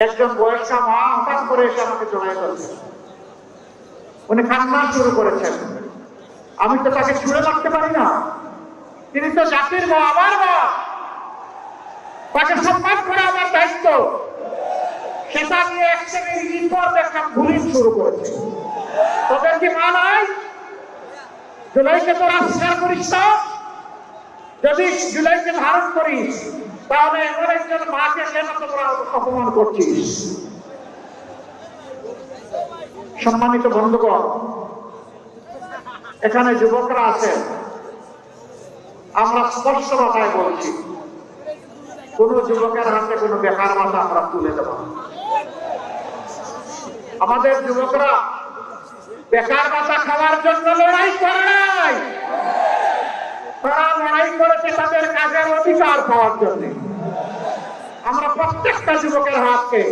একজন বয়স্ক মা হঠাৎ করে এসে আমাকে জড়াই ধরছেন। উনি কান্না শুরু করেছেন। আমি তো তাকে ছুঁড়ে মারতে পারি না, তিনি তো জাতির মা, আমার মা, তাকে সম্মান করা আমার দায়িত্ব। সেটা নিয়ে এক শ্রেণীর ইতর দেখা বুলিং শুরু করেছে। তোদের কি মা নাই? জুলাইকে তোরা স্বীকার করিস না? যদি জুলাইকে ধারণ করিস তাহলে এমন একজন মাকে কেন তোমরা অপমান করছিস? সম্মানিত বন্ধুগণ, এখানে যুবকরা আছেন, আমরা স্পষ্ট কথায় বলছি, কোন যুবকের হাতে কোনো বেকার ভাতা আমরা তুলে দেব না। আমাদের যুবকরা বেকার ভাতা খাওয়ার জন্য লড়াই করে নাই, তারা লড়াই করেছে তাদের কাজের অধিকার পাওয়ার জন্য। আমরা প্রত্যেকটা যুবকের হাতকে